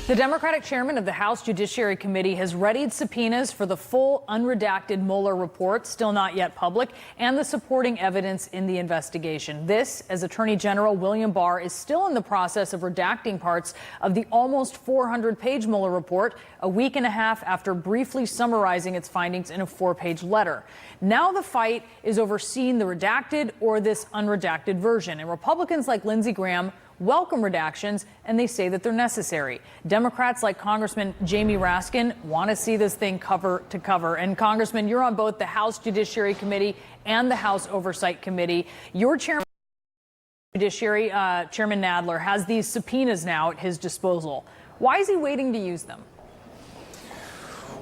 The Democratic chairman of the House Judiciary Committee has readied subpoenas for the full unredacted Mueller report, still not yet public, and the supporting evidence in the investigation. This, as Attorney General William Barr is still in the process of redacting parts of the almost 400-page Mueller report, a week and a half after briefly summarizing its findings in a 4-page letter. Now the fight is over seeing the redacted or this unredacted version, and Republicans like Lindsey Graham welcome redactions, and they say that they're necessary. Democrats like Congressman Jamie Raskin want to see this thing cover to cover. And Congressman, you're on both the House Judiciary Committee and the House Oversight Committee. Your chairman of the Judiciary, Chairman Nadler, has these subpoenas now at his disposal. Why is he waiting to use them?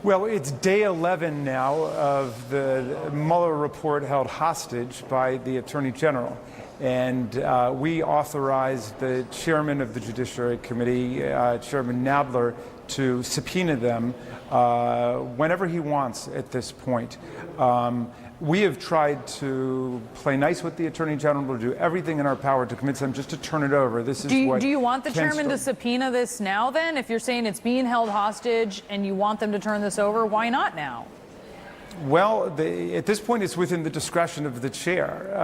Well, it's day 11 now of the Mueller report held hostage by the Attorney General. And we authorized the chairman of the Judiciary Committee, Chairman Nadler, to subpoena them whenever he wants at this point. We have tried to play nice with the Attorney General, to do everything in our power to convince them just to turn it over. This is do you want the chairman to subpoena this now then? If you're saying it's being held hostage and you want them to turn this over, why not now? Well, at this point, it's within the discretion of the chair.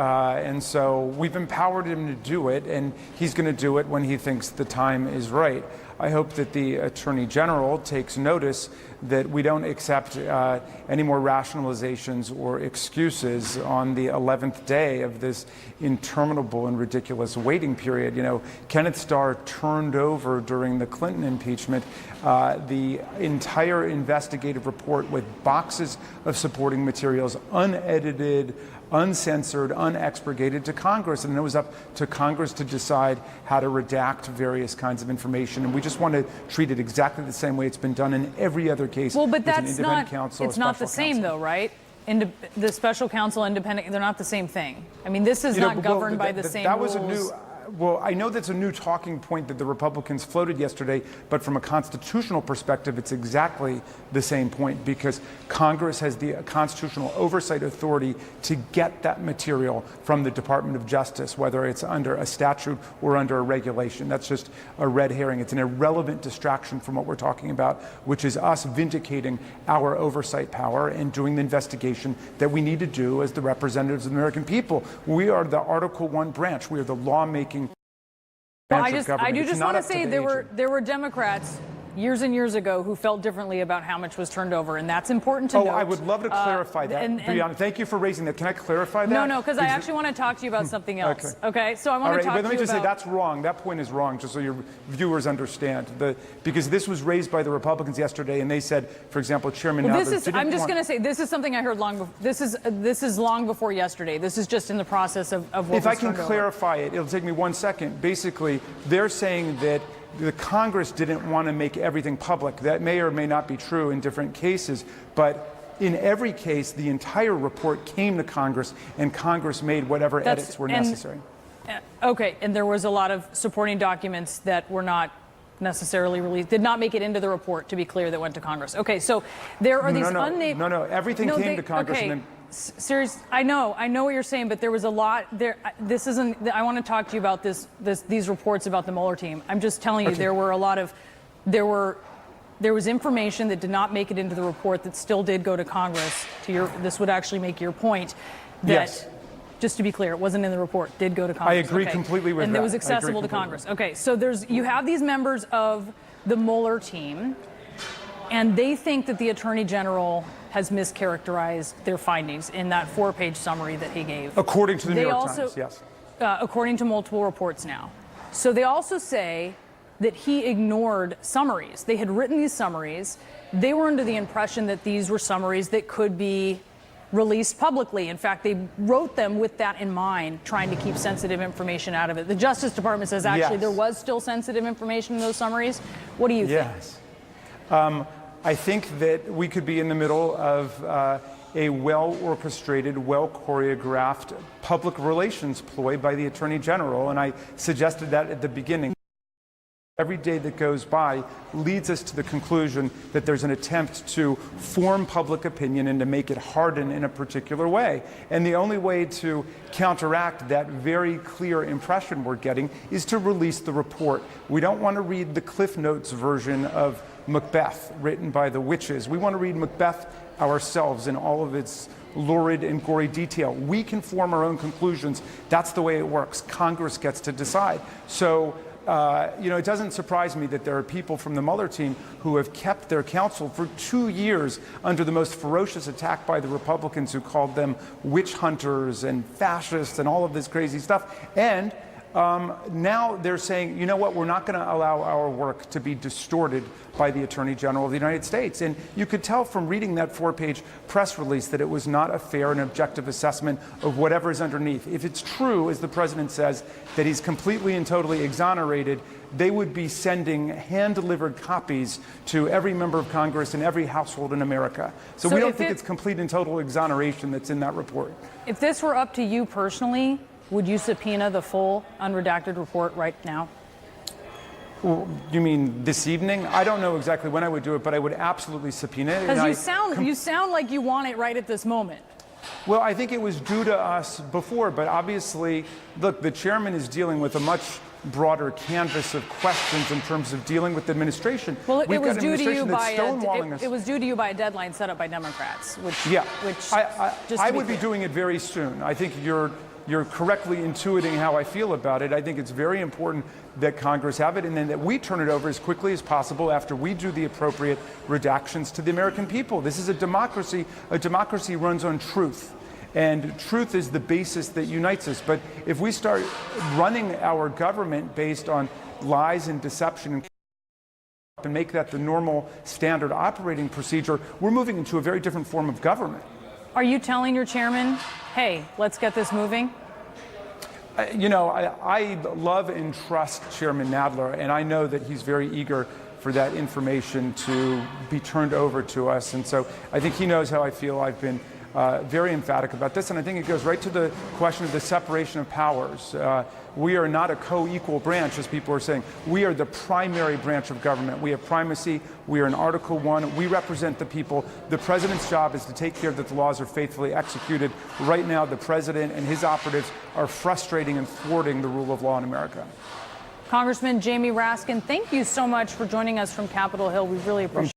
And so we've empowered him to do it, and he's going to do it when he thinks the time is right. I hope that the Attorney General takes notice that we don't accept any more rationalizations or excuses on the 11th day of this interminable and ridiculous waiting period. You know, Kenneth Starr turned over during the Clinton impeachment the entire investigative report with boxes of supporting materials, unedited, uncensored, unexpurgated, to Congress, and it was up to Congress to decide how to redact various kinds of information. And we just want to treat it exactly the same way it's been done in every other case. Well, but that's not, it's not the same though, right? The special counsel, independent, they're not the same thing. I mean, this is not governed by the same rules. Well, I know that's a new talking point that the Republicans floated yesterday, but from a constitutional perspective, it's exactly the same point, because Congress has the constitutional oversight authority to get that material from the Department of Justice, whether it's under a statute or under a regulation. That's just a red herring. It's an irrelevant distraction from what we're talking about, which is us vindicating our oversight power and doing the investigation that we need to do as the representatives of the American people. We are the Article I branch. We are the lawmaking. Well, I do just want to say there were Democrats years and years ago who felt differently about how much was turned over, and that's important to note. I would love to clarify that. Brianna, thank you for raising that. Can I clarify that? No, because I actually want to talk to you about something else. Okay, so I want to talk to you about... Let me just say that's wrong. That point is wrong, just so your viewers understand. Because this was raised by the Republicans yesterday, and they said, for example, Chairman Nadler... I'm just going to say, this is something I heard long before. This is long before yesterday. This is just in the process of what was turned over. If I can clarify it, it'll take me 1 second. Basically, they're saying that the Congress didn't want to make everything public. That may or may not be true in different cases, but in every case, the entire report came to Congress, and Congress made whatever edits were necessary. Okay, and there was a lot of supporting documents that were not necessarily released, did not make it into the report, to be clear, that went to Congress. Okay, so there are these unnamed... No, everything came to Congress. Okay. Serious, I know what you're saying, but there was a lot there. This isn't. I want to talk to you about these reports about the Mueller team. I'm just telling you, there was information that did not make it into the report that still did go to Congress. This would actually make your point that, yes, just to be clear, it wasn't in the report, did go to Congress. I agree completely with that. And it was accessible to Congress. Okay, so you have these members of the Mueller team, and they think that the Attorney General has mischaracterized their findings in that 4-page summary that he gave. According to the New York Times, yes. According to multiple reports now. So they also say that he ignored summaries. They had written these summaries. They were under the impression that these were summaries that could be released publicly. In fact, they wrote them with that in mind, trying to keep sensitive information out of it. The Justice Department says actually there was still sensitive information in those summaries. What do you think? Yes. I think that we could be in the middle of a well-orchestrated, well-choreographed public relations ploy by the Attorney General, and I suggested that at the beginning. Every day that goes by leads us to the conclusion that there's an attempt to form public opinion and to make it harden in a particular way. And the only way to counteract that very clear impression we're getting is to release the report. We don't want to read the Cliff Notes version of Macbeth written by the witches. We want to read Macbeth ourselves in all of its lurid and gory detail. We can form our own conclusions. That's the way it works. Congress gets to decide. So it doesn't surprise me that there are people from the Mueller team who have kept their counsel for 2 years under the most ferocious attack by the Republicans, who called them witch hunters and fascists and all of this crazy stuff. And now they're saying, you know what, we're not going to allow our work to be distorted by the Attorney General of the United States. And you could tell from reading that 4-page press release that it was not a fair and objective assessment of whatever is underneath. If it's true, as the president says, that he's completely and totally exonerated, they would be sending hand-delivered copies to every member of Congress and every household in America. So we don't think it's complete and total exoneration that's in that report. If this were up to you personally, would you subpoena the full unredacted report right now? Well, you mean this evening? I don't know exactly when I would do it, but I would absolutely subpoena it. Because you sound like you want it right at this moment. Well, I think it was due to us before, but obviously, look, the chairman is dealing with a much broader canvas of questions in terms of dealing with the administration. Well, it was due to you by a deadline set up by Democrats, which I would be doing it very soon. I think you're correctly intuiting how I feel about it. I think it's very important that Congress have it, and then that we turn it over as quickly as possible after we do the appropriate redactions to the American people. This is a democracy. A democracy runs on truth, and truth is the basis that unites us. But if we start running our government based on lies and deception and make that the normal standard operating procedure, we're moving into a very different form of government. Are you telling your chairman, hey, let's get this moving? I love and trust Chairman Nadler, and I know that he's very eager for that information to be turned over to us. And so I think he knows how I feel. I've been very emphatic about this, and I think it goes right to the question of the separation of powers. We are not a co-equal branch, as people are saying. We are the primary branch of government. We have primacy. We are in Article 1. We represent the people. The president's job is to take care that the laws are faithfully executed. Right now, the president and his operatives are frustrating and thwarting the rule of law in America. Congressman Jamie Raskin, thank you so much for joining us from Capitol Hill. We really appreciate it.